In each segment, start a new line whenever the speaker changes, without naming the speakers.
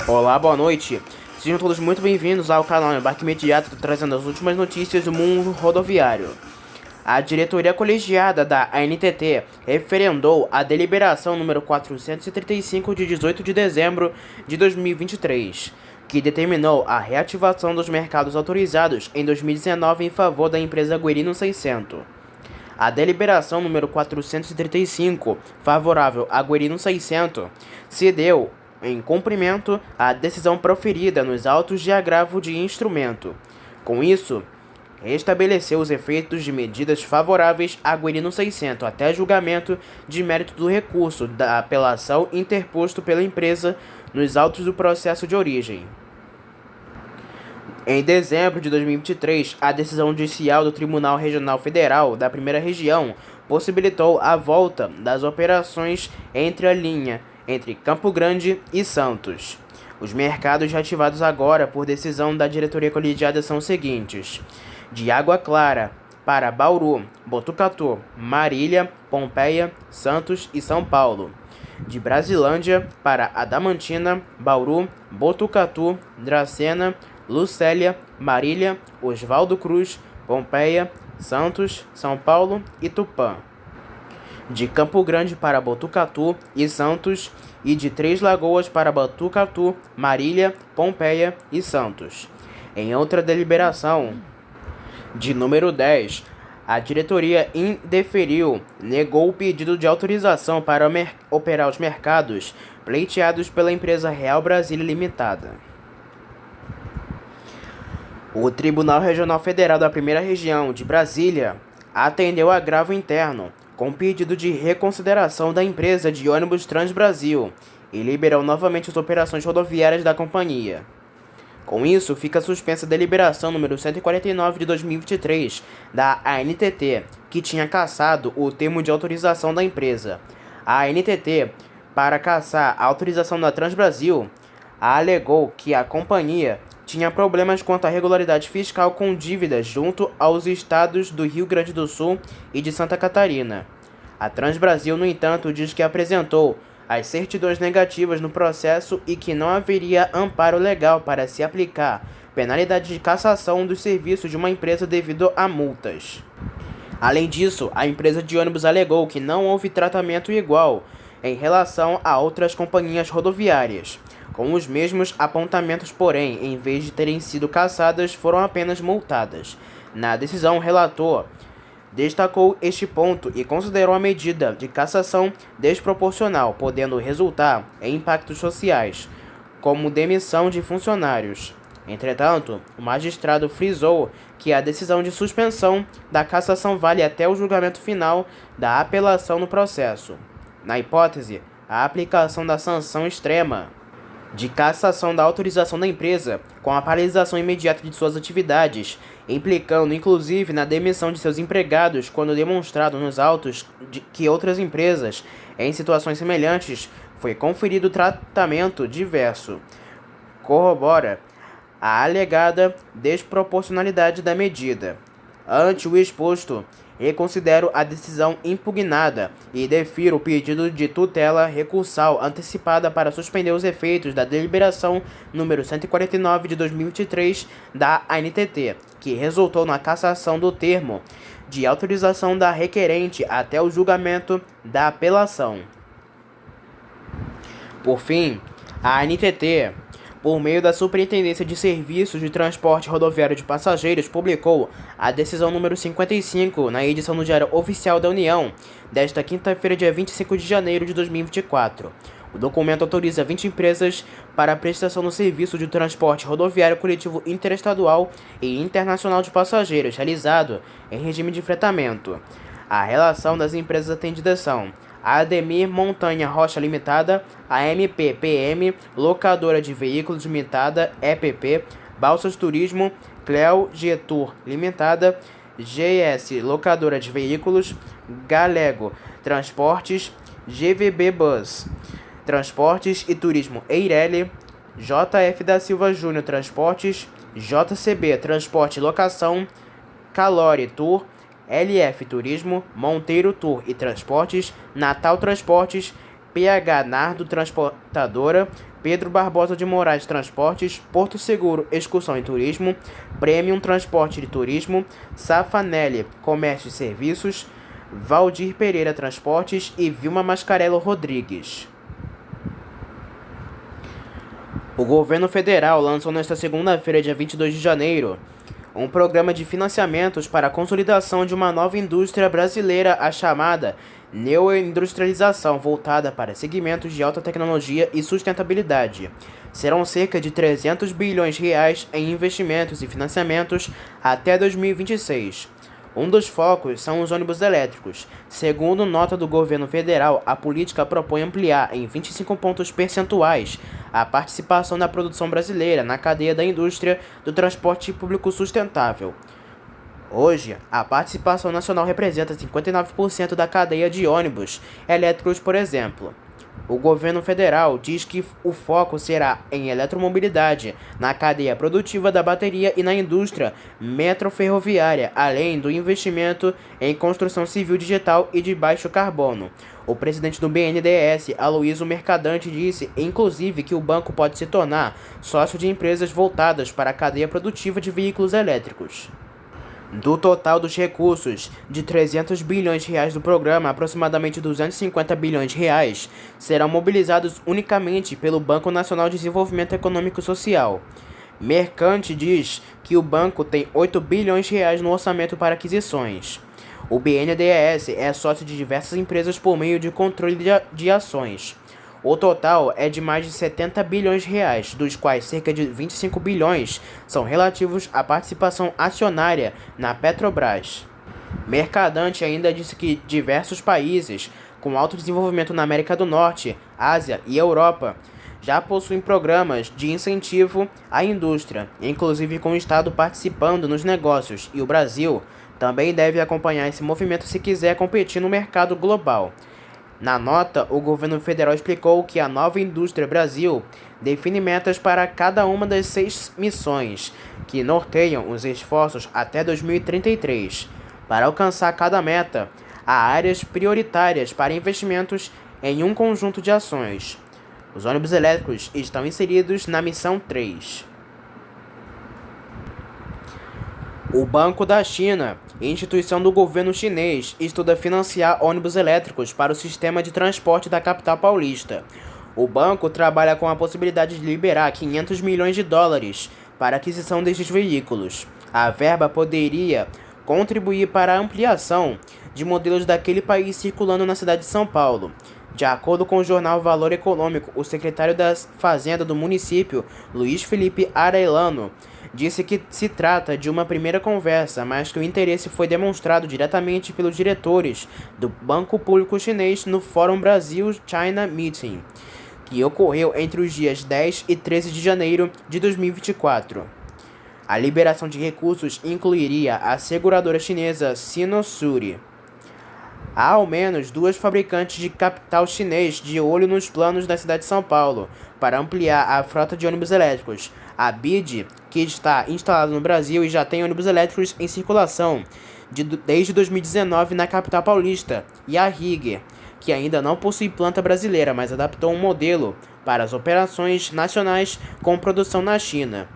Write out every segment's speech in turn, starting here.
Olá, boa noite. Sejam todos muito bem-vindos ao canal Embarque Imediato, trazendo as últimas notícias do mundo rodoviário. A diretoria colegiada da ANTT referendou a deliberação número 435 de 18 de dezembro de 2023, que determinou a reativação dos mercados autorizados em 2019 em favor da empresa Guerino 600. A deliberação número 435, favorável a Guerino 600, se deu em cumprimento à decisão proferida nos autos de agravo de instrumento. Com isso, restabeleceu os efeitos de medidas favoráveis a Guerino 600 até julgamento de mérito do recurso da apelação interposto pela empresa nos autos do processo de origem. Em dezembro de 2023, a decisão judicial do Tribunal Regional Federal da Primeira Região possibilitou a volta das operações entre Campo Grande e Santos. Os mercados reativados agora por decisão da diretoria colegiada são os seguintes: de Água Clara para Bauru, Botucatu, Marília, Pompeia, Santos e São Paulo. De Brasilândia para Adamantina, Bauru, Botucatu, Dracena, Lucélia, Marília, Oswaldo Cruz, Pompeia, Santos, São Paulo e Tupã. De Campo Grande para Botucatu e Santos, e de Três Lagoas para Botucatu, Marília, Pompeia e Santos. Em outra deliberação, de número 10, a diretoria negou o pedido de autorização para operar os mercados pleiteados pela empresa Real Brasília Limitada. O Tribunal Regional Federal da Primeira Região de Brasília atendeu agravo interno com pedido de reconsideração da empresa de ônibus Transbrasil e liberou novamente as operações rodoviárias da companhia. Com isso, fica suspensa a deliberação número 149 de 2023 da ANTT, que tinha cassado o termo de autorização da empresa. A ANTT, para cassar a autorização da Transbrasil, alegou que a companhia tinha problemas quanto à regularidade fiscal com dívidas junto aos estados do Rio Grande do Sul e de Santa Catarina. A Transbrasil, no entanto, diz que apresentou as certidões negativas no processo e que não haveria amparo legal para se aplicar penalidade de cassação dos serviços de uma empresa devido a multas. Além disso, a empresa de ônibus alegou que não houve tratamento igual em relação a outras companhias rodoviárias, com os mesmos apontamentos, porém, em vez de terem sido cassadas, foram apenas multadas. Na decisão, o relator destacou este ponto e considerou a medida de cassação desproporcional, podendo resultar em impactos sociais, como demissão de funcionários. Entretanto, o magistrado frisou que a decisão de suspensão da cassação vale até o julgamento final da apelação no processo. Na hipótese, a aplicação da sanção extrema de cassação da autorização da empresa, com a paralisação imediata de suas atividades, implicando inclusive na demissão de seus empregados quando demonstrado nos autos de que outras empresas, em situações semelhantes, foi conferido tratamento diverso, corrobora a alegada desproporcionalidade da medida. Ante o exposto, reconsidero a decisão impugnada e defiro o pedido de tutela recursal antecipada para suspender os efeitos da deliberação número 149 de 2023 da ANTT, que resultou na cassação do termo de autorização da requerente até o julgamento da apelação. Por fim, a ANTT, por meio da Superintendência de Serviços de Transporte Rodoviário de Passageiros, publicou a decisão número 55 na edição do Diário Oficial da União, desta quinta-feira, dia 25 de janeiro de 2024. O documento autoriza 20 empresas para a prestação do serviço de transporte rodoviário coletivo interestadual e internacional de passageiros, realizado em regime de fretamento. A relação das empresas atendidas são a Ademir Montanha Rocha Limitada, a MPPM, Locadora de Veículos Limitada, EPP, Balsas Turismo, Cleo G-Tour Limitada, GS Locadora de Veículos, Galego Transportes, GVB Bus Transportes e Turismo Eireli, JF da Silva Júnior Transportes, JCB Transporte e Locação, Calore Tour, LF Turismo, Monteiro Tour e Transportes, Natal Transportes, PH Nardo Transportadora, Pedro Barbosa de Moraes Transportes, Porto Seguro Excursão e Turismo, Premium Transporte de Turismo, Safanelli Comércio e Serviços, Valdir Pereira Transportes e Vilma Mascarello Rodrigues. O governo federal lançou nesta segunda-feira, dia 22 de janeiro, um programa de financiamentos para a consolidação de uma nova indústria brasileira, a chamada neoindustrialização, voltada para segmentos de alta tecnologia e sustentabilidade. Serão cerca de 300 bilhões de reais em investimentos e financiamentos até 2026. Um dos focos são os ônibus elétricos. Segundo nota do governo federal, a política propõe ampliar em 25 pontos percentuais a participação da produção brasileira na cadeia da indústria do transporte público sustentável. Hoje, a participação nacional representa 59% da cadeia de ônibus elétricos, por exemplo. O governo federal diz que o foco será em eletromobilidade, na cadeia produtiva da bateria e na indústria metroferroviária, além do investimento em construção civil digital e de baixo carbono. O presidente do BNDES, Aloysio Mercadante, disse, inclusive, que o banco pode se tornar sócio de empresas voltadas para a cadeia produtiva de veículos elétricos. Do total dos recursos de 300 bilhões de reais do programa, aproximadamente 250 bilhões de reais serão mobilizados unicamente pelo Banco Nacional de Desenvolvimento Econômico e Social. Mercante diz que o banco tem 8 bilhões de reais no orçamento para aquisições. O BNDES é sócio de diversas empresas por meio de controle de ações. O total é de mais de 70 bilhões de reais, dos quais cerca de 25 bilhões são relativos à participação acionária na Petrobras. Mercadante ainda disse que diversos países com alto desenvolvimento na América do Norte, Ásia e Europa já possuem programas de incentivo à indústria, inclusive com o Estado participando nos negócios, e o Brasil também deve acompanhar esse movimento se quiser competir no mercado global. Na nota, o governo federal explicou que a nova Indústria Brasil define metas para cada uma das 6 missões que norteiam os esforços até 2033. Para alcançar cada meta, há áreas prioritárias para investimentos em um conjunto de ações. Os ônibus elétricos estão inseridos na missão 3. O Banco da China, instituição do governo chinês, estuda financiar ônibus elétricos para o sistema de transporte da capital paulista. O banco trabalha com a possibilidade de liberar 500 milhões de dólares para a aquisição destes veículos. A verba poderia contribuir para a ampliação de modelos daquele país circulando na cidade de São Paulo. De acordo com o jornal Valor Econômico, o secretário da Fazenda do município, Luiz Felipe Arellano, disse que se trata de uma primeira conversa, mas que o interesse foi demonstrado diretamente pelos diretores do Banco Público Chinês no Fórum Brasil-China Meeting, que ocorreu entre os dias 10 e 13 de janeiro de 2024. A liberação de recursos incluiria a seguradora chinesa Sinosure. Há ao menos 2 fabricantes de capital chinês de olho nos planos da cidade de São Paulo para ampliar a frota de ônibus elétricos. A BID, que está instalada no Brasil e já tem ônibus elétricos em circulação desde 2019 na capital paulista, e a RIG, que ainda não possui planta brasileira, mas adaptou um modelo para as operações nacionais com produção na China.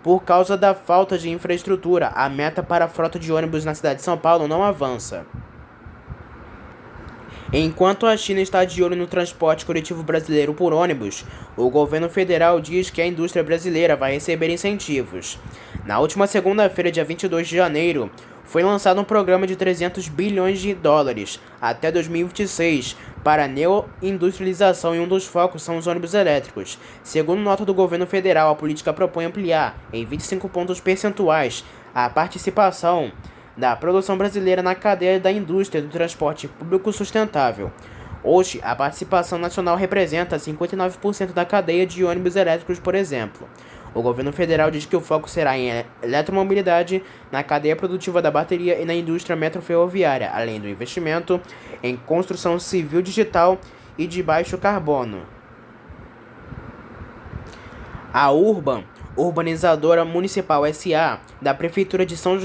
Por causa da falta de infraestrutura, a meta para a frota de ônibus na cidade de São Paulo não avança. Enquanto a China está de olho no transporte coletivo brasileiro por ônibus, o governo federal diz que a indústria brasileira vai receber incentivos. Na última segunda-feira, dia 22 de janeiro, foi lançado um programa de 300 bilhões de dólares até 2026 para a neoindustrialização, e um dos focos são os ônibus elétricos. Segundo nota do governo federal, a política propõe ampliar em 25 pontos percentuais a participação da produção brasileira na cadeia da indústria do transporte público sustentável. Hoje, a participação nacional representa 59% da cadeia de ônibus elétricos, por exemplo. O governo federal diz que o foco será em eletromobilidade, na cadeia produtiva da bateria e na indústria metroferroviária, além do investimento em construção civil digital e de baixo carbono. A Urbanizadora Municipal S.A. da Prefeitura de São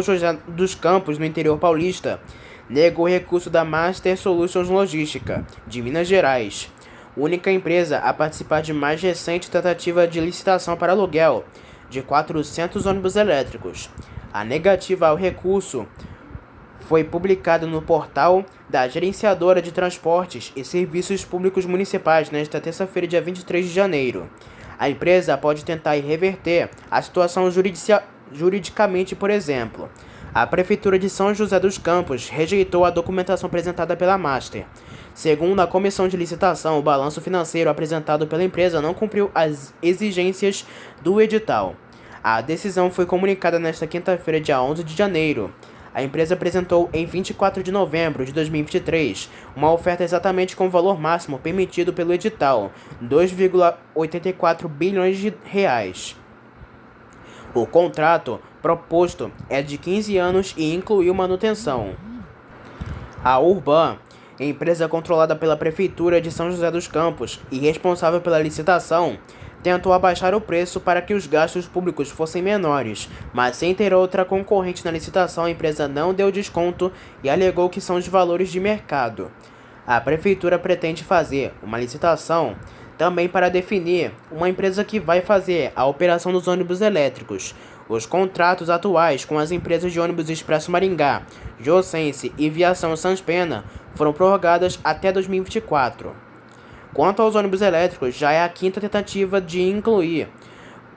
José dos Campos, no interior paulista, negou recurso da Master Solutions Logística, de Minas Gerais. única empresa a participar de mais recente tentativa de licitação para aluguel de 400 ônibus elétricos. A negativa ao recurso foi publicada no portal da Gerenciadora de Transportes e Serviços Públicos Municipais nesta terça-feira, dia 23 de janeiro. A empresa pode tentar reverter a situação juridicamente, por exemplo. A Prefeitura de São José dos Campos rejeitou a documentação apresentada pela Master. Segundo a comissão de licitação, o balanço financeiro apresentado pela empresa não cumpriu as exigências do edital. A decisão foi comunicada nesta quinta-feira, dia 11 de janeiro. A empresa apresentou em 24 de novembro de 2023 uma oferta exatamente com o valor máximo permitido pelo edital, 2,84 bilhões de reais. O contrato proposto é de 15 anos e incluiu manutenção. A Urban, empresa controlada pela Prefeitura de São José dos Campos e responsável pela licitação, tentou abaixar o preço para que os gastos públicos fossem menores, mas sem ter outra concorrente na licitação, a empresa não deu desconto e alegou que são os valores de mercado. A Prefeitura pretende fazer uma licitação também para definir uma empresa que vai fazer a operação dos ônibus elétricos. Os contratos atuais com as empresas de ônibus Expresso Maringá, Jossense e Viação Sanspena foram prorrogadas até 2024. Quanto aos ônibus elétricos, já é a quinta tentativa de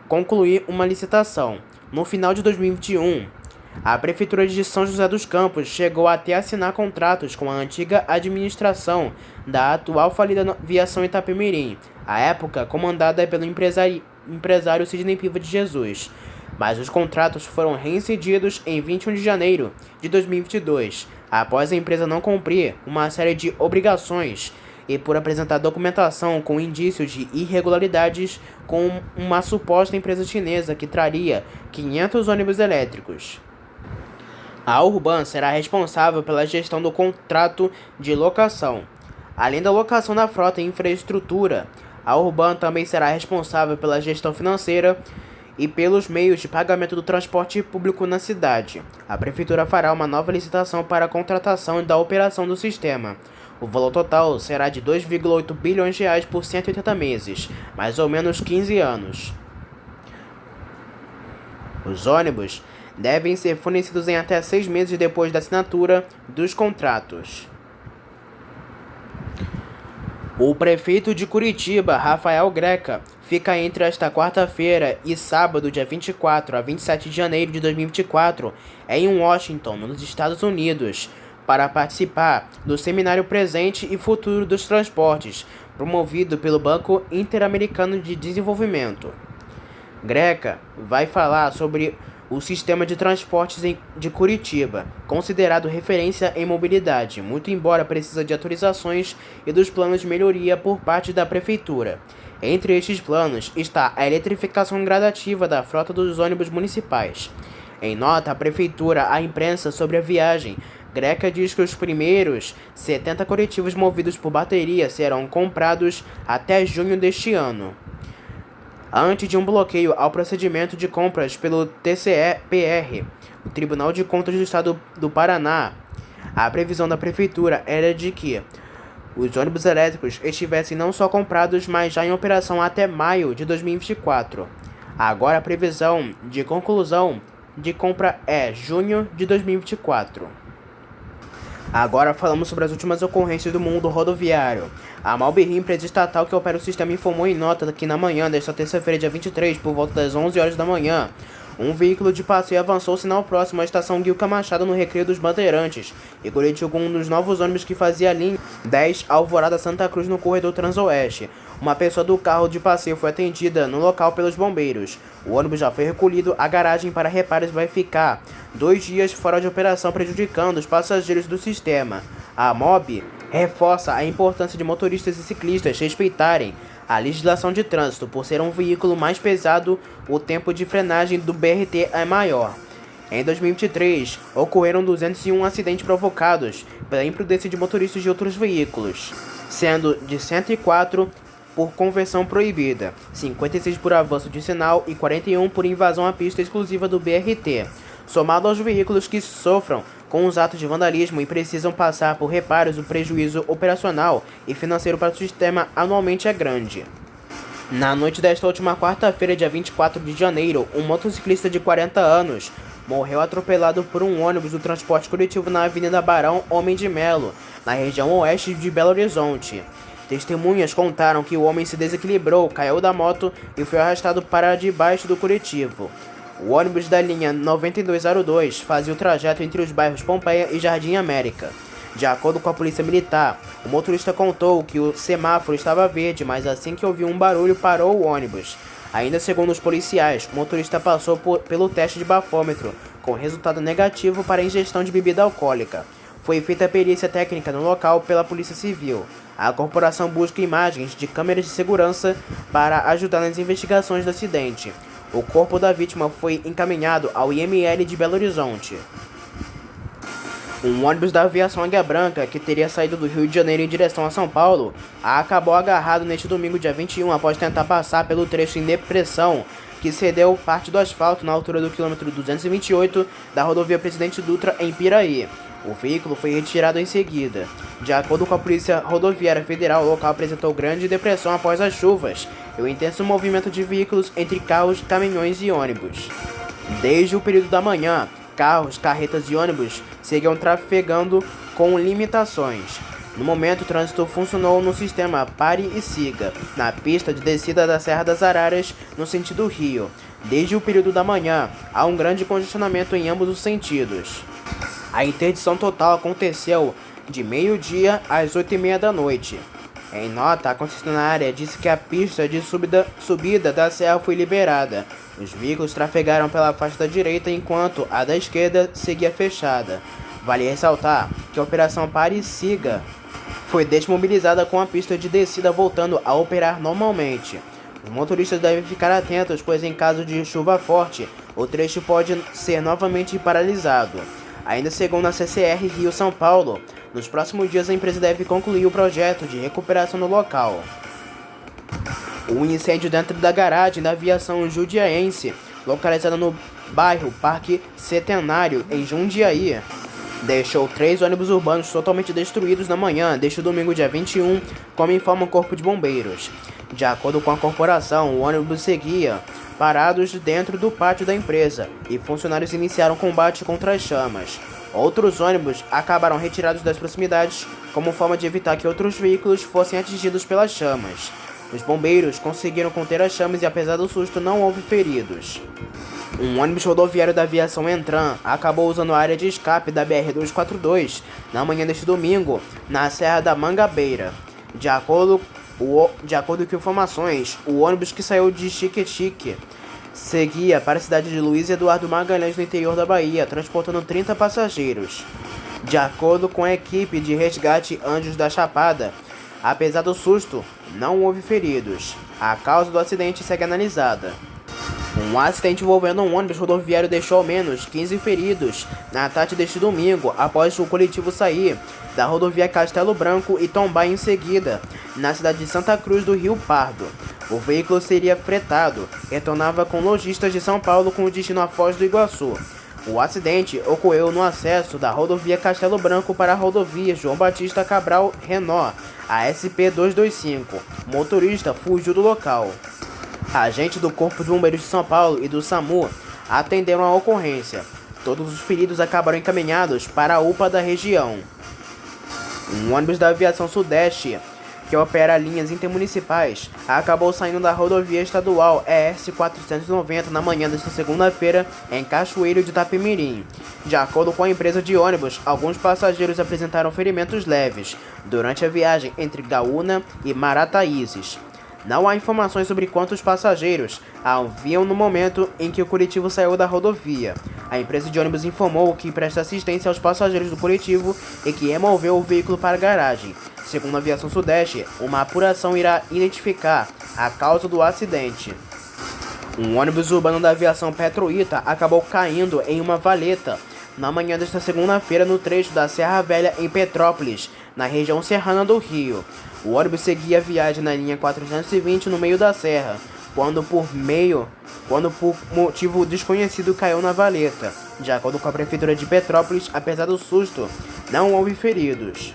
concluir uma licitação. No final de 2021, a Prefeitura de São José dos Campos chegou até a assinar contratos com a antiga administração da atual falida Viação Itapemirim, à época comandada pelo empresário Sidney Piva de Jesus. Mas os contratos foram reincididos em 21 de janeiro de 2022, após a empresa não cumprir uma série de obrigações e por apresentar documentação com indícios de irregularidades com uma suposta empresa chinesa que traria 500 ônibus elétricos. A Urban será responsável pela gestão do contrato de locação. Além da locação da frota e infraestrutura, a Urban também será responsável pela gestão financeira e pelos meios de pagamento do transporte público na cidade. A Prefeitura fará uma nova licitação para a contratação da operação do sistema. O valor total será de 2,8 bilhões de reais por 180 meses, mais ou menos 15 anos. Os ônibus devem ser fornecidos em até 6 meses depois da assinatura dos contratos. O prefeito de Curitiba, Rafael Greca, fica entre esta quarta-feira e sábado, dia 24 a 27 de janeiro de 2024, em Washington, nos Estados Unidos, para participar do Seminário Presente e Futuro dos Transportes, promovido pelo Banco Interamericano de Desenvolvimento. Greca vai falar sobre o sistema de transportes de Curitiba, considerado referência em mobilidade, muito embora precisa de atualizações e dos planos de melhoria por parte da Prefeitura. Entre estes planos está a eletrificação gradativa da frota dos ônibus municipais. Em nota à Prefeitura à imprensa sobre a viagem, Greca diz que os primeiros 70 coletivos movidos por bateria serão comprados até junho deste ano, antes de um bloqueio ao procedimento de compras pelo TCE-PR, o Tribunal de Contas do Estado do Paraná. A previsão da Prefeitura era de que os ônibus elétricos estivessem não só comprados, mas já em operação até maio de 2024. Agora a previsão de conclusão de compra é junho de 2024. Agora falamos sobre as últimas ocorrências do mundo rodoviário. A Malbrim, empresa estatal que opera o sistema, informou em nota que na manhã desta terça-feira, dia 23, por volta das 11 horas da manhã, um veículo de passeio avançou o sinal próximo à estação Guilca Machado, no Recreio dos Bandeirantes, e colidiu com um dos novos ônibus que fazia a linha 10 Alvorada Santa Cruz no corredor Transoeste. Uma pessoa do carro de passeio foi atendida no local pelos bombeiros. O ônibus já foi recolhido à garagem para reparos e vai ficar 2 dias fora de operação, prejudicando os passageiros do sistema. A MOB reforça a importância de motoristas e ciclistas respeitarem a legislação de trânsito. Por ser um veículo mais pesado, o tempo de frenagem do BRT é maior. Em 2023, ocorreram 201 acidentes provocados pela imprudência de motoristas de outros veículos, sendo de 104 por conversão proibida, 56 por avanço de sinal e 41 por invasão à pista exclusiva do BRT. Somado aos veículos que sofram com os atos de vandalismo e precisam passar por reparos. O prejuízo operacional e financeiro para o sistema anualmente é grande. Na noite desta última quarta-feira, dia 24 de janeiro, um motociclista de 40 anos morreu atropelado por um ônibus do transporte coletivo na Avenida Barão Homem de Melo, na região oeste de Belo Horizonte. Testemunhas contaram que o homem se desequilibrou, caiu da moto e foi arrastado para debaixo do coletivo. O ônibus da linha 9202 fazia o trajeto entre os bairros Pompeia e Jardim América. De acordo com a polícia militar, o motorista contou que o semáforo estava verde, mas assim que ouviu um barulho parou o ônibus. Ainda segundo os policiais, o motorista passou pelo teste de bafômetro, com resultado negativo para ingestão de bebida alcoólica. Foi feita a perícia técnica no local pela Polícia Civil. A corporação busca imagens de câmeras de segurança para ajudar nas investigações do acidente. O corpo da vítima foi encaminhado ao IML de Belo Horizonte. Um ônibus da aviação Águia Branca, que teria saído do Rio de Janeiro em direção a São Paulo, acabou agarrado neste domingo, dia 21, após tentar passar pelo trecho em depressão, que cedeu parte do asfalto na altura do quilômetro 228 da rodovia Presidente Dutra, em Piraí. O veículo foi retirado em seguida. De acordo com a Polícia Rodoviária Federal, o local apresentou grande depressão após as chuvas e o intenso movimento de veículos entre carros, caminhões e ônibus. Desde o período da manhã, carros, carretas e ônibus seguiam trafegando com limitações. No momento, o trânsito funcionou no sistema pare e siga, na pista de descida da Serra das Araras, no sentido Rio. Desde o período da manhã, há um grande congestionamento em ambos os sentidos. A interdição total aconteceu de meio-dia às 8h30 da noite. Em nota, a concessionária disse que a pista de subida da serra foi liberada. Os veículos trafegaram pela faixa da direita, enquanto a da esquerda seguia fechada. Vale ressaltar que a Operação Pare e Siga foi desmobilizada, com a pista de descida voltando a operar normalmente. Os motoristas devem ficar atentos, pois em caso de chuva forte, o trecho pode ser novamente paralisado. Ainda segundo a CCR Rio-São Paulo, nos próximos dias a empresa deve concluir o projeto de recuperação no local. Um incêndio dentro da garagem da aviação jundiaense, localizada no bairro Parque Centenário, em Jundiaí, deixou 3 ônibus urbanos totalmente destruídos na manhã deste domingo, dia 21, como informa o Corpo de Bombeiros. De acordo com a corporação, o ônibus seguia parados dentro do pátio da empresa e funcionários iniciaram combate contra as chamas. Outros ônibus acabaram retirados das proximidades como forma de evitar que outros veículos fossem atingidos pelas chamas. Os bombeiros conseguiram conter as chamas e, apesar do susto, não houve feridos. Um ônibus rodoviário da aviação Entran acabou usando a área de escape da BR-242 na manhã deste domingo, na Serra da Mangabeira. De acordo com informações, o ônibus, que saiu de Xique-Xique, seguia para a cidade de Luiz Eduardo Magalhães, no interior da Bahia, transportando 30 passageiros. De acordo com a equipe de resgate Anjos da Chapada, apesar do susto, não houve feridos. A causa do acidente segue analisada. Um acidente envolvendo um ônibus rodoviário deixou ao menos 15 feridos na tarde deste domingo, após o coletivo sair da rodovia Castelo Branco e tombar em seguida na cidade de Santa Cruz do Rio Pardo. O veículo seria fretado, retornava com lojistas de São Paulo com destino à Foz do Iguaçu. O acidente ocorreu no acesso da rodovia Castelo Branco para a rodovia João Batista Cabral Renault, a SP-225. O motorista fugiu do local. Agentes do Corpo de Bombeiros de São Paulo e do SAMU atenderam a ocorrência. Todos os feridos acabaram encaminhados para a UPA da região. Um ônibus da Aviação Sudeste, que opera linhas intermunicipais, acabou saindo da rodovia estadual ES 490 na manhã desta segunda-feira, em Cachoeiro de Itapemirim. De acordo com a empresa de ônibus, alguns passageiros apresentaram ferimentos leves durante a viagem entre Gaúna e Marataízes. Não há informações sobre quantos passageiros haviam no momento em que o coletivo saiu da rodovia. A empresa de ônibus informou que presta assistência aos passageiros do coletivo e que removeu o veículo para a garagem. Segundo a Aviação Sudeste, uma apuração irá identificar a causa do acidente. Um ônibus urbano da aviação Petroita acabou caindo em uma valeta na manhã desta segunda-feira no trecho da Serra Velha, em Petrópolis, na região serrana do Rio. O ônibus seguia a viagem na linha 420 no meio da serra, quando por motivo desconhecido caiu na valeta. De acordo com a Prefeitura de Petrópolis, apesar do susto, não houve feridos.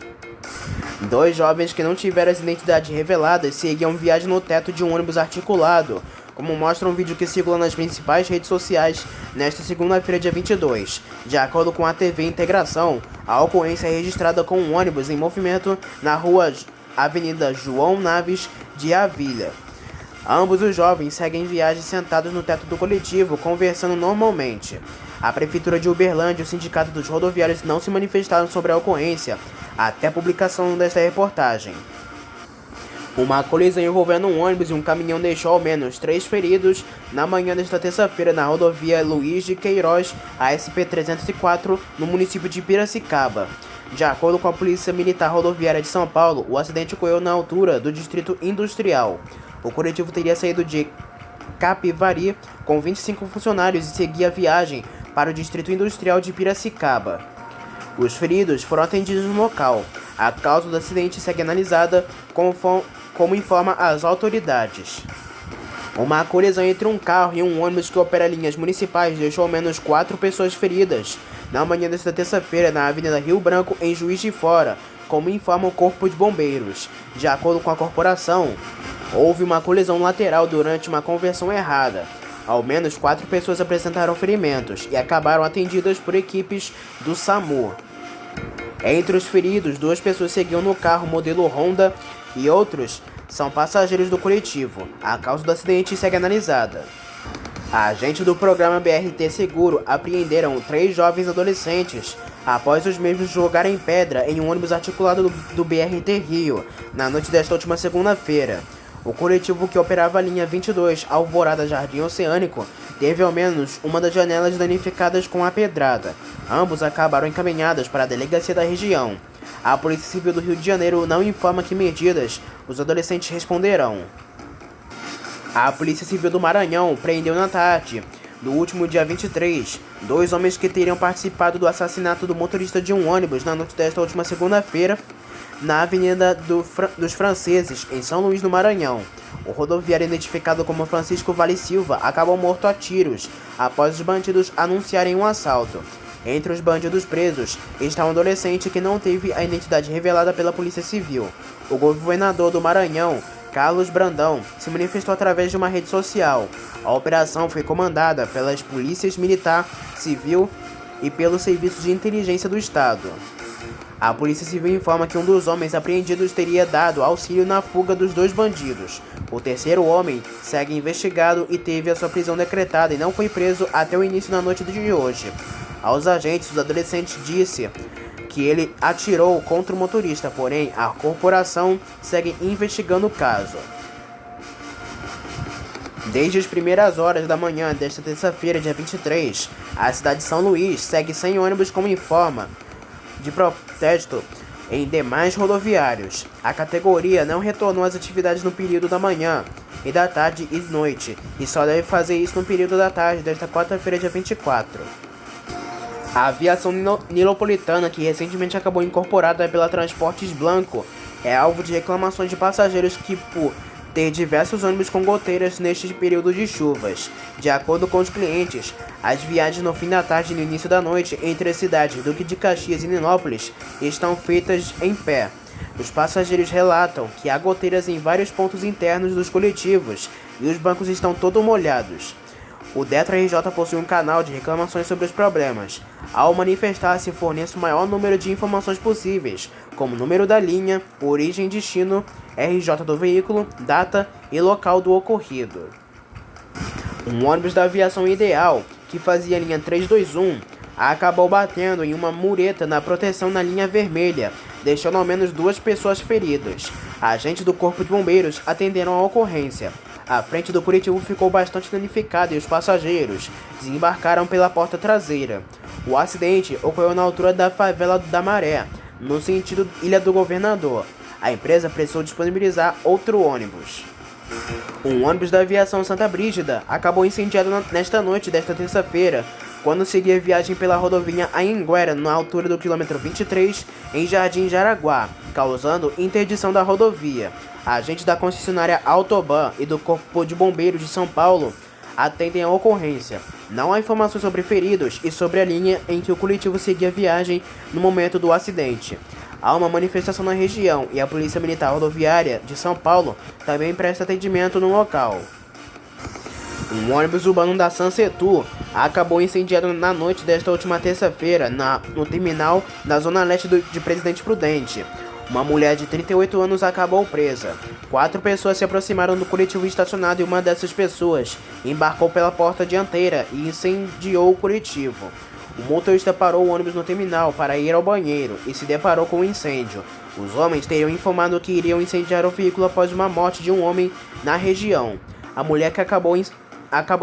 Dois jovens que não tiveram as identidades reveladas seguiam viagem no teto de um ônibus articulado, como mostra um vídeo que circula nas principais redes sociais nesta segunda-feira, dia 22. De acordo com a TV Integração, a ocorrência é registrada com um ônibus em movimento na rua Avenida João Naves de Avilha. Ambos os jovens seguem viagem sentados no teto do coletivo, conversando normalmente. A Prefeitura de Uberlândia e o Sindicato dos Rodoviários não se manifestaram sobre a ocorrência até a publicação desta reportagem. Uma colisão envolvendo um ônibus e um caminhão deixou ao menos 3 feridos na manhã desta terça-feira na rodovia Luiz de Queiroz, ASP-304, no município de Piracicaba. De acordo com a Polícia Militar Rodoviária de São Paulo, o acidente ocorreu na altura do Distrito Industrial. O coletivo teria saído de Capivari com 25 funcionários e seguia a viagem para o Distrito Industrial de Piracicaba. Os feridos foram atendidos no local. A causa do acidente segue analisada, como informa as autoridades. Uma colisão entre um carro e um ônibus que opera linhas municipais deixou ao menos 4 pessoas feridas na manhã desta terça-feira na Avenida Rio Branco, em Juiz de Fora, como informa o Corpo de Bombeiros. De acordo com a corporação, houve uma colisão lateral durante uma conversão errada. Ao menos 4 pessoas apresentaram ferimentos e acabaram atendidas por equipes do SAMU. Entre os feridos, 2 pessoas seguiam no carro modelo Honda e outros são passageiros do coletivo. A causa do acidente segue analisada. Agentes do programa BRT Seguro apreenderam 3 jovens adolescentes após os mesmos jogarem pedra em um ônibus articulado do BRT Rio na noite desta última segunda-feira. O coletivo, que operava a linha 22 Alvorada Jardim Oceânico, teve ao menos uma das janelas danificadas com a pedrada. Ambos acabaram encaminhados para a delegacia da região. A Polícia Civil do Rio de Janeiro não informa que medidas os adolescentes responderão. A Polícia Civil do Maranhão prendeu na tarde do último dia 23, 2 homens que teriam participado do assassinato do motorista de um ônibus na noite desta última segunda-feira, na Avenida dos Franceses, em São Luís do Maranhão. O rodoviário, identificado como Francisco Vale Silva, acabou morto a tiros após os bandidos anunciarem um assalto. Entre os bandidos presos está um adolescente que não teve a identidade revelada pela Polícia Civil. O governador do Maranhão, Carlos Brandão, se manifestou através de uma rede social. A operação foi comandada pelas polícias militar, civil e pelo Serviço de Inteligência do Estado. A Polícia Civil informa que um dos homens apreendidos teria dado auxílio na fuga dos 2 bandidos. O terceiro homem segue investigado e teve a sua prisão decretada e não foi preso até o início da noite de hoje. Aos agentes, os adolescentes disse que ele atirou contra o motorista, porém a corporação segue investigando o caso. Desde as primeiras horas da manhã desta terça-feira, dia 23, a cidade de São Luís segue sem ônibus, como informa de protesto em demais rodoviários. A categoria não retornou às atividades no período da manhã e da tarde e noite, e só deve fazer isso no período da tarde desta quarta-feira, dia 24. A aviação nilopolitana, que recentemente acabou incorporada pela Transportes Blanco, é alvo de reclamações de passageiros que, por ter diversos ônibus com goteiras neste período de chuvas. De acordo com os clientes, as viagens no fim da tarde e no início da noite entre as cidades Duque de Caxias e Nilópolis estão feitas em pé. Os passageiros relatam que há goteiras em vários pontos internos dos coletivos e os bancos estão todos molhados. O DETRA-RJ possui um canal de reclamações sobre os problemas. Ao manifestar-se, fornece o maior número de informações possíveis, como número da linha, origem e destino, RJ do veículo, data e local do ocorrido. Um ônibus da aviação Ideal, que fazia a linha 321, acabou batendo em uma mureta na proteção na linha vermelha, deixando ao menos 2 pessoas feridas. Agentes do Corpo de Bombeiros atenderam a ocorrência. A frente do coletivo ficou bastante danificada e os passageiros desembarcaram pela porta traseira. O acidente ocorreu na altura da favela da Maré, no sentido Ilha do Governador. A empresa precisou disponibilizar outro ônibus. Um ônibus da aviação Santa Brígida acabou incendiado nesta noite desta terça-feira, quando seguia viagem pela rodovia Anhanguera, na altura do quilômetro 23, em Jardim Jaraguá, causando interdição da rodovia. Agentes da concessionária Autoban e do Corpo de Bombeiros de São Paulo atendem à ocorrência. Não há informações sobre feridos e sobre a linha em que o coletivo seguia a viagem no momento do acidente. Há uma manifestação na região e a Polícia Militar Rodoviária de São Paulo também presta atendimento no local. Um ônibus urbano da Sansetur acabou incendiado na noite desta última terça-feira no terminal da Zona Leste de Presidente Prudente. Uma mulher de 38 anos acabou presa. 4 pessoas se aproximaram do coletivo estacionado e uma dessas pessoas embarcou pela porta dianteira e incendiou o coletivo. O motorista parou o ônibus no terminal para ir ao banheiro e se deparou com o incêndio. Os homens teriam informado que iriam incendiar o veículo após uma morte de um homem na região. A mulher que acabou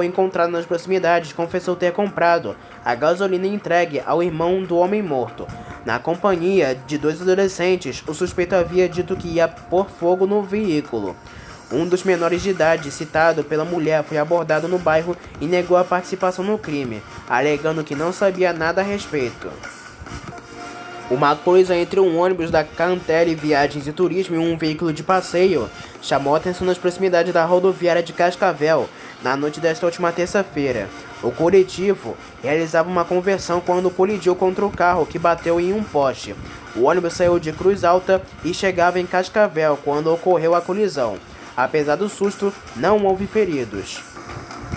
encontrada nas proximidades confessou ter comprado a gasolina entregue ao irmão do homem morto. Na companhia de 2 adolescentes, o suspeito havia dito que ia pôr fogo no veículo. Um dos menores de idade, citado pela mulher, foi abordado no bairro e negou a participação no crime, alegando que não sabia nada a respeito. Uma coisa entre um ônibus da Cantele Viagens e Turismo e um veículo de passeio chamou a atenção nas proximidades da rodoviária de Cascavel, na noite desta última terça-feira. O coletivo realizava uma conversão quando colidiu contra o carro que bateu em um poste. O ônibus saiu de Cruz Alta e chegava em Cascavel quando ocorreu a colisão. Apesar do susto, não houve feridos.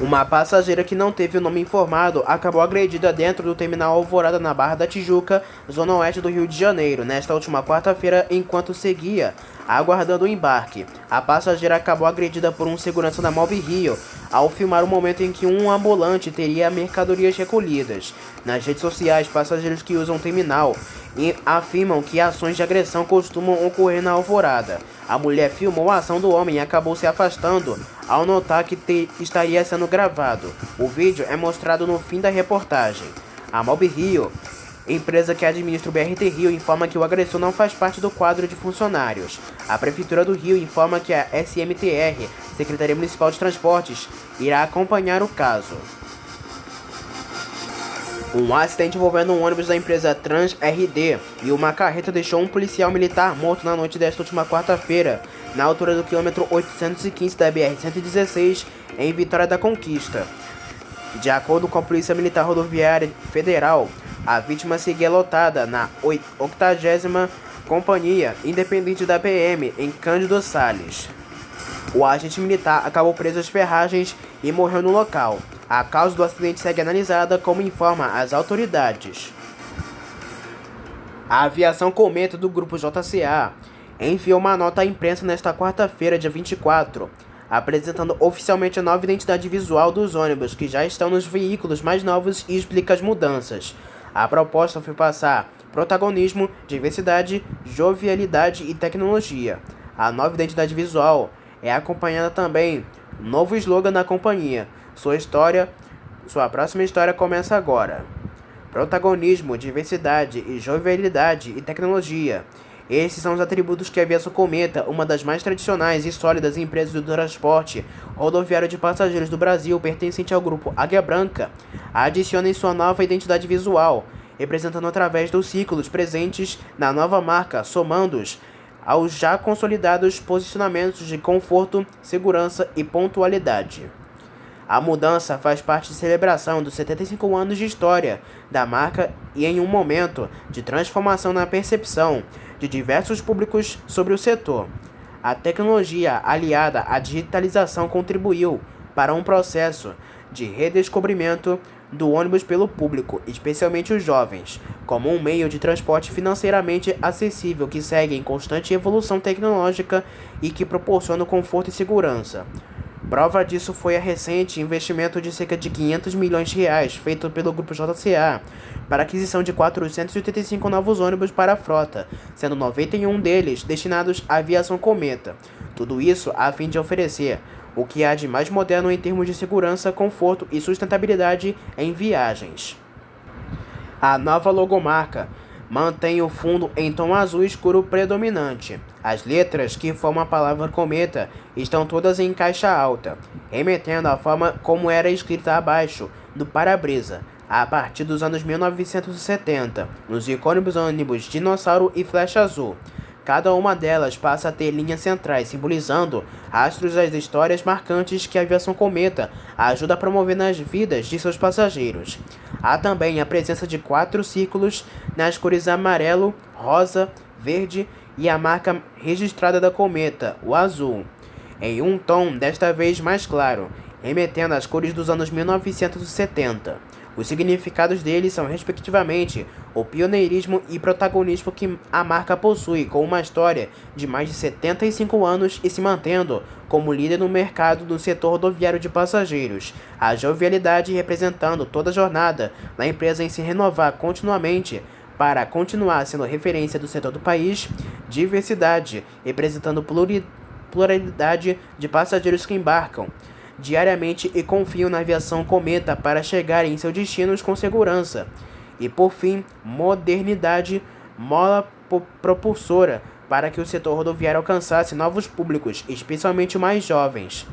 Uma passageira que não teve o nome informado acabou agredida dentro do terminal Alvorada na Barra da Tijuca, zona oeste do Rio de Janeiro, nesta última quarta-feira, enquanto seguia aguardando o embarque. A passageira acabou agredida por um segurança da Mob Rio ao filmar o momento em que um ambulante teria mercadorias recolhidas. Nas redes sociais, passageiros que usam o terminal afirmam que ações de agressão costumam ocorrer na Alvorada. A mulher filmou a ação do homem e acabou se afastando ao notar que estaria sendo gravado. O vídeo é mostrado no fim da reportagem. A Mob Rio, empresa que administra o BRT Rio, informa que o agressor não faz parte do quadro de funcionários. A Prefeitura do Rio informa que a SMTR, Secretaria Municipal de Transportes, irá acompanhar o caso. Um acidente envolvendo um ônibus da empresa Trans RD e uma carreta deixou um policial militar morto na noite desta última quarta-feira, na altura do quilômetro 815 da BR-116, em Vitória da Conquista. De acordo com a Polícia Militar Rodoviária Federal, a vítima seguia lotada na 80ª Companhia Independente da PM, em Cândido Sales. O agente militar acabou preso às ferragens e morreu no local. A causa do acidente segue analisada, como informa as autoridades. A aviação Cometa do Grupo JCA enviou uma nota à imprensa nesta quarta-feira, dia 24, apresentando oficialmente a nova identidade visual dos ônibus que já estão nos veículos mais novos e explica as mudanças. A proposta foi passar protagonismo, diversidade, jovialidade e tecnologia. A nova identidade visual é acompanhada também do novo slogan da companhia: Sua próxima história começa agora. Protagonismo, diversidade e jovialidade e tecnologia. Esses são os atributos que a Aviação Cometa, uma das mais tradicionais e sólidas empresas do transporte rodoviário de passageiros do Brasil, pertencente ao grupo Águia Branca, adiciona em sua nova identidade visual, representando através dos ciclos presentes na nova marca, somando-os aos já consolidados posicionamentos de conforto, segurança e pontualidade. A mudança faz parte de celebração dos 75 anos de história da marca e em um momento de transformação na percepção de diversos públicos sobre o setor. A tecnologia aliada à digitalização contribuiu para um processo de redescobrimento do ônibus pelo público, especialmente os jovens, como um meio de transporte financeiramente acessível que segue em constante evolução tecnológica e que proporciona conforto e segurança. Prova disso foi a recente investimento de cerca de R$500 milhões feito pelo Grupo JCA para a aquisição de 485 novos ônibus para a frota, sendo 91 deles destinados à aviação Cometa. Tudo isso a fim de oferecer o que há de mais moderno em termos de segurança, conforto e sustentabilidade em viagens. A nova logomarca mantém o fundo em tom azul escuro predominante. As letras que formam a palavra cometa estão todas em caixa alta, remetendo à forma como era escrita abaixo do para-brisa, a partir dos anos 1970, nos icônicos ônibus Dinossauro e Flecha Azul. Cada uma delas passa a ter linhas centrais, simbolizando astros das histórias marcantes que a aviação cometa ajuda a promover nas vidas de seus passageiros. Há também a presença de 4 círculos nas cores amarelo, rosa, verde e a marca registrada da cometa, o azul, em um tom desta vez mais claro, remetendo às cores dos anos 1970. Os significados deles são, respectivamente, o pioneirismo e protagonismo que a marca possui, com uma história de mais de 75 anos e se mantendo como líder no mercado do setor rodoviário de passageiros. A jovialidade representando toda a jornada da empresa em se renovar continuamente para continuar sendo referência do setor do país, diversidade, representando pluralidade de passageiros que embarcam diariamente e confiam na aviação cometa para chegar em seus destinos com segurança. E por fim, modernidade, mola propulsora para que o setor rodoviário alcançasse novos públicos, especialmente mais jovens,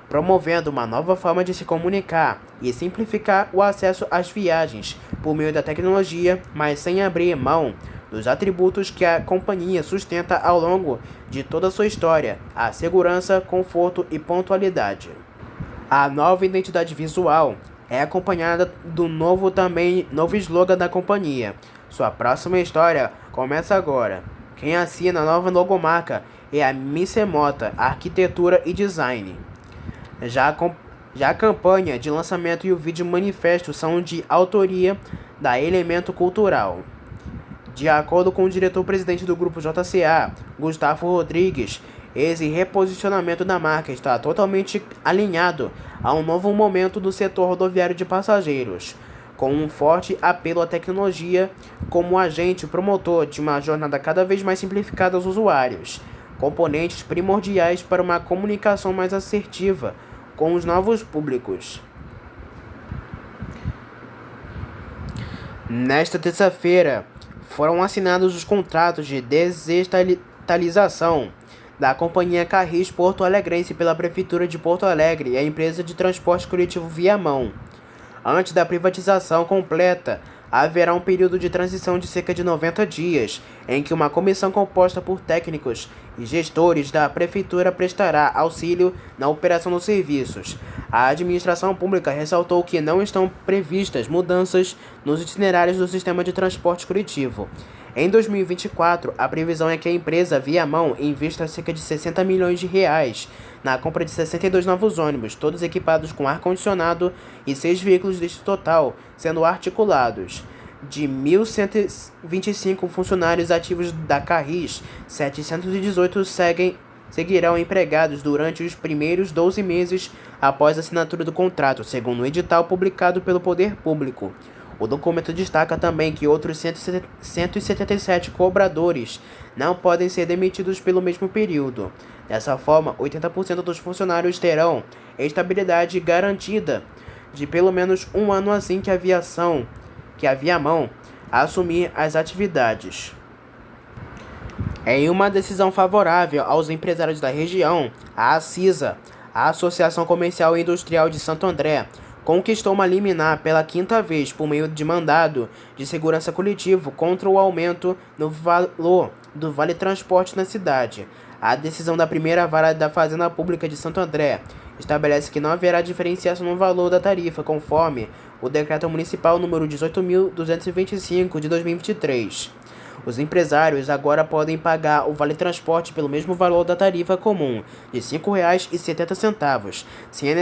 promovendo uma nova forma de se comunicar e simplificar o acesso às viagens por meio da tecnologia, mas sem abrir mão dos atributos que a companhia sustenta ao longo de toda a sua história: a segurança, conforto e pontualidade. A nova identidade visual é acompanhada do novo slogan da companhia. Sua próxima história começa agora. Quem assina a nova logomarca é a Missemota Arquitetura e Design. Já a campanha de lançamento e o vídeo manifesto são de autoria da Elemento Cultural. De acordo com o diretor-presidente do grupo JCA, Gustavo Rodrigues, esse reposicionamento da marca está totalmente alinhado a um novo momento do setor rodoviário de passageiros, com um forte apelo à tecnologia como agente promotor de uma jornada cada vez mais simplificada aos usuários, componentes primordiais para uma comunicação mais assertiva com os novos públicos. Nesta terça-feira, foram assinados os contratos de desestatalização da Companhia Carris Porto Alegrense pela Prefeitura de Porto Alegre e a empresa de transporte coletivo Viamão. Antes da privatização completa, haverá um período de transição de cerca de 90 dias, em que uma comissão composta por técnicos e gestores da Prefeitura prestará auxílio na operação dos serviços. A administração pública ressaltou que não estão previstas mudanças nos itinerários do sistema de transporte coletivo. Em 2024, a previsão é que a empresa Viamão invista cerca de 60 milhões de reais na compra de 62 novos ônibus, todos equipados com ar-condicionado e 6 veículos deste total sendo articulados. De 1.125 funcionários ativos da Carris, 718 seguirão empregados durante os primeiros 12 meses após a assinatura do contrato, segundo o edital publicado pelo Poder Público. O documento destaca também que outros 177 cobradores não podem ser demitidos pelo mesmo período. Dessa forma, 80% dos funcionários terão estabilidade garantida de pelo menos um ano assim que a Viamão assumir as atividades. Em uma decisão favorável aos empresários da região, a ACISA, a Associação Comercial e Industrial de Santo André, conquistou uma liminar pela 5ª vez por meio de mandado de segurança coletivo contra o aumento no valor do Vale Transporte na cidade. A decisão da primeira vara da Fazenda Pública de Santo André estabelece que não haverá diferenciação no valor da tarifa, conforme o Decreto Municipal número 18.225 de 2023. Os empresários agora podem pagar o Vale Transporte pelo mesmo valor da tarifa comum, de R$ 5,70, sem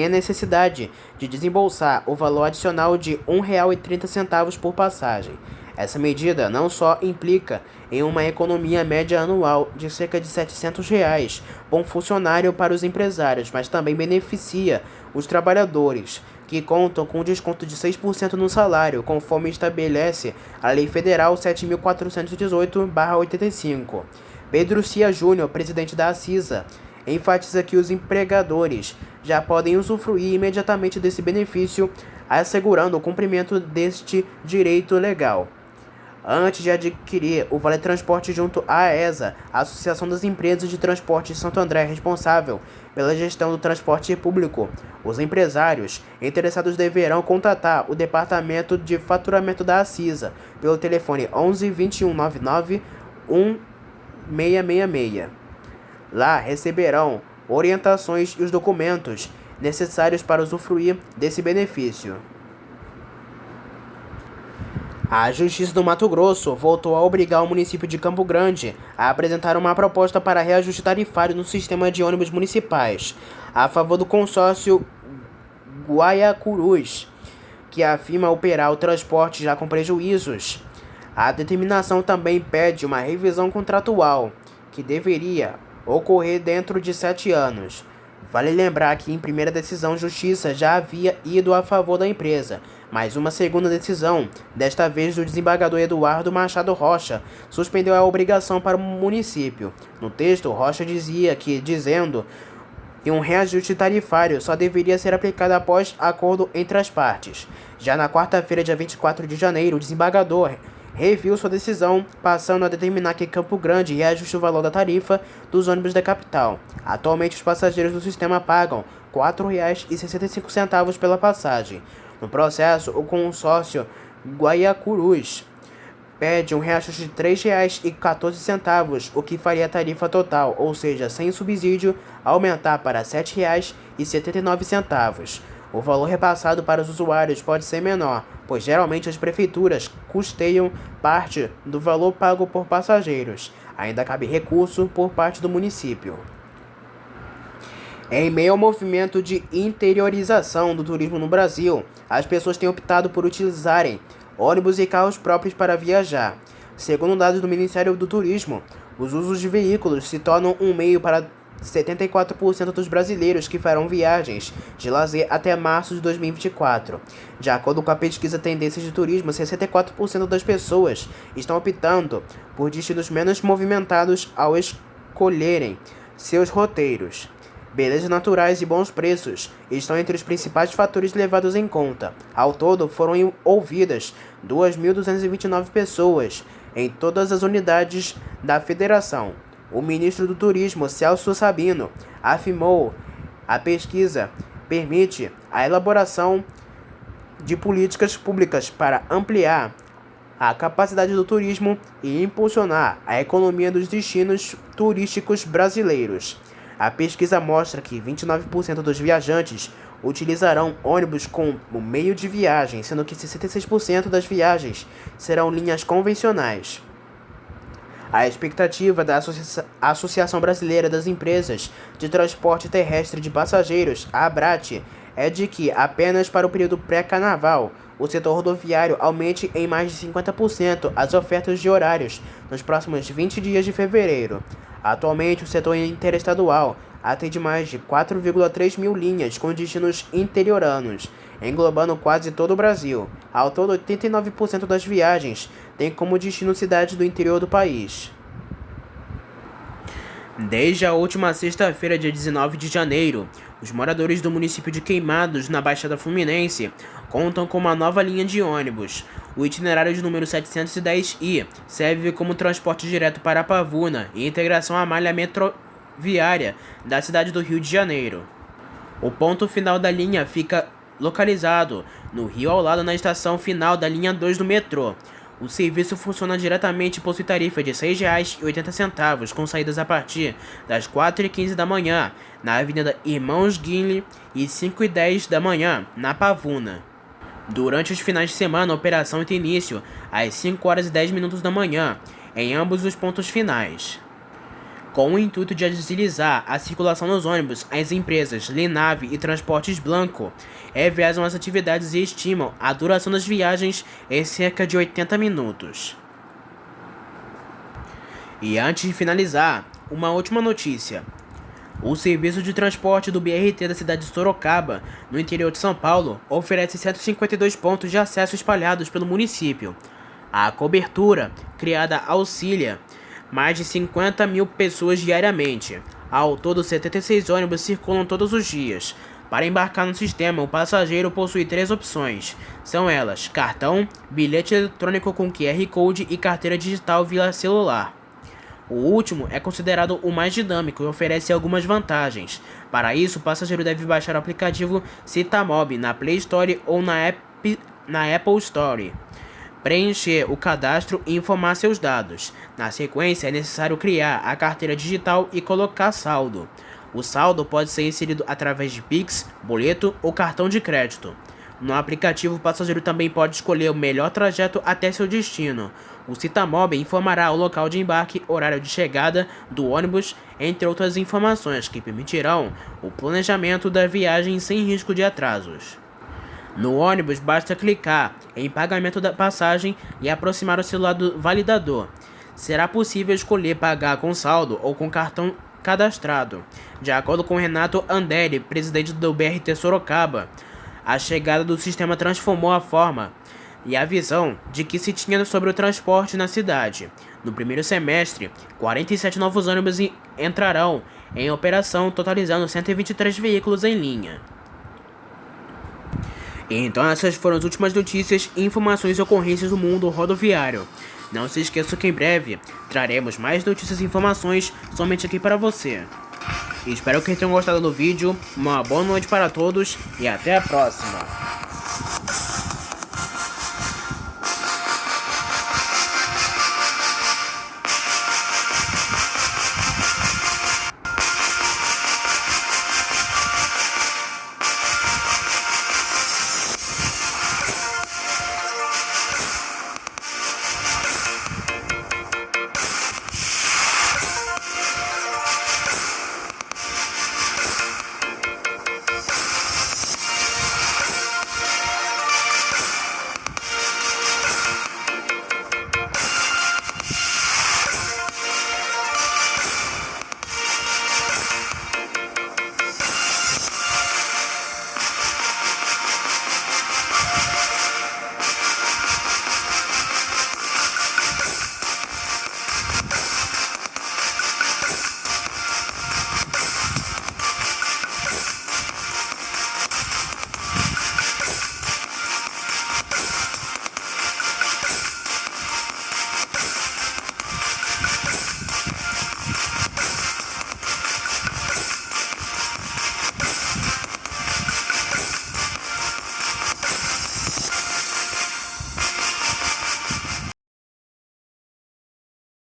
a necessidade de desembolsar o valor adicional de R$ 1,30 por passagem. Essa medida não só implica em uma economia média anual de cerca de R$ 700 por funcionário para os empresários, mas também beneficia os trabalhadores, que contam com desconto de 6% no salário, conforme estabelece a Lei Federal 7.418/85. Pedro Cia Júnior, presidente da ACISA, enfatiza que os empregadores já podem usufruir imediatamente desse benefício, assegurando o cumprimento deste direito legal. Antes de adquirir o Vale Transporte junto à AESA, a Associação das Empresas de Transporte de Santo André, responsável pela gestão do transporte público, os empresários interessados deverão contatar o Departamento de Faturamento da ACISA pelo telefone 11 21 99 666. Lá receberão orientações e os documentos necessários para usufruir desse benefício. A Justiça do Mato Grosso voltou a obrigar o município de Campo Grande a apresentar uma proposta para reajuste tarifário no sistema de ônibus municipais, a favor do consórcio Guaiacurus, que afirma operar o transporte já com prejuízos. A determinação também pede uma revisão contratual, que deveria ocorrer dentro de 7 anos. Vale lembrar que em primeira decisão a Justiça já havia ido a favor da empresa, mas uma segunda decisão, desta vez do desembargador Eduardo Machado Rocha, suspendeu a obrigação para o município. No texto, Rocha dizia que um reajuste tarifário só deveria ser aplicado após acordo entre as partes. Já na quarta-feira, dia 24 de janeiro, o desembargador reviu sua decisão, passando a determinar que Campo Grande reajuste o valor da tarifa dos ônibus da capital. Atualmente, os passageiros do sistema pagam R$ 4,65 pela passagem. No processo, o consórcio Guaiacurus pede um reajuste de R$ 3,14, o que faria a tarifa total, ou seja, sem subsídio, aumentar para R$ 7,79. O valor repassado para os usuários pode ser menor, pois geralmente as prefeituras custeiam parte do valor pago por passageiros. Ainda cabe recurso por parte do município. Em meio ao movimento de interiorização do turismo no Brasil, as pessoas têm optado por utilizarem ônibus e carros próprios para viajar. Segundo dados do Ministério do Turismo, os usos de veículos se tornam um meio para 74% dos brasileiros que farão viagens de lazer até março de 2024. De acordo com a pesquisa Tendências de Turismo, 64% das pessoas estão optando por destinos menos movimentados ao escolherem seus roteiros. Belezas naturais e bons preços estão entre os principais fatores levados em conta. Ao todo, foram ouvidas 2.229 pessoas em todas as unidades da federação. O ministro do Turismo, Celso Sabino, afirmou que a pesquisa permite a elaboração de políticas públicas para ampliar a capacidade do turismo e impulsionar a economia dos destinos turísticos brasileiros. A pesquisa mostra que 29% dos viajantes utilizarão ônibus como meio de viagem, sendo que 66% das viagens serão linhas convencionais. A expectativa da Associação Brasileira das Empresas de Transporte Terrestre de Passageiros, a ABRAT, é de que apenas para o período pré-carnaval o setor rodoviário aumente em mais de 50% as ofertas de horários nos próximos 20 dias de fevereiro. Atualmente, o setor interestadual atende mais de 4,3 mil linhas com destinos interioranos, englobando quase todo o Brasil. Ao todo, 89% das viagens têm como destino cidades do interior do país. Desde a última sexta-feira, dia 19 de janeiro, os moradores do município de Queimados, na Baixada Fluminense, contam com uma nova linha de ônibus. O itinerário de número 710I serve como transporte direto para Pavuna e integração à malha metroviária da cidade do Rio de Janeiro. O ponto final da linha fica localizado no Rio, ao lado na estação final da linha 2 do metrô. O serviço funciona diretamente e possui tarifa de R$ 6,80, com saídas a partir das 4h15 da manhã, na Avenida Irmãos Guinle, e 5h10 da manhã, na Pavuna. Durante os finais de semana, a operação tem início às 5h10 da manhã, em ambos os pontos finais. Com o intuito de agilizar a circulação nos ônibus, as empresas Linave e Transportes Blanco revezam as atividades e estimam a duração das viagens em cerca de 80 minutos. E antes de finalizar, uma última notícia. O serviço de transporte do BRT da cidade de Sorocaba, no interior de São Paulo, oferece 152 pontos de acesso espalhados pelo município. A cobertura criada auxilia mais de 50 mil pessoas diariamente. Ao todo, 76 ônibus circulam todos os dias. Para embarcar no sistema, o passageiro possui 3 opções. São elas: cartão, bilhete eletrônico com QR Code e carteira digital via celular. O último é considerado o mais dinâmico e oferece algumas vantagens. Para isso, o passageiro deve baixar o aplicativo Citamob na Play Store ou na Apple Store. preencher o cadastro e informar seus dados. Na sequência, é necessário criar a carteira digital e colocar saldo. O saldo pode ser inserido através de Pix, boleto ou cartão de crédito. No aplicativo, o passageiro também pode escolher o melhor trajeto até seu destino. O Citamob informará o local de embarque, horário de chegada do ônibus, entre outras informações que permitirão o planejamento da viagem sem risco de atrasos. No ônibus, basta clicar em pagamento da passagem e aproximar o celular do validador. Será possível escolher pagar com saldo ou com cartão cadastrado. De acordo com Renato Anderi, presidente do BRT Sorocaba, a chegada do sistema transformou a forma e a visão de que se tinha sobre o transporte na cidade. No primeiro semestre, 47 novos ônibus entrarão em operação, totalizando 123 veículos em linha. Então essas foram as últimas notícias, informações e ocorrências do mundo rodoviário. Não se esqueça que em breve traremos mais notícias e informações somente aqui para você. Espero que tenham gostado do vídeo, uma boa noite para todos e até a próxima.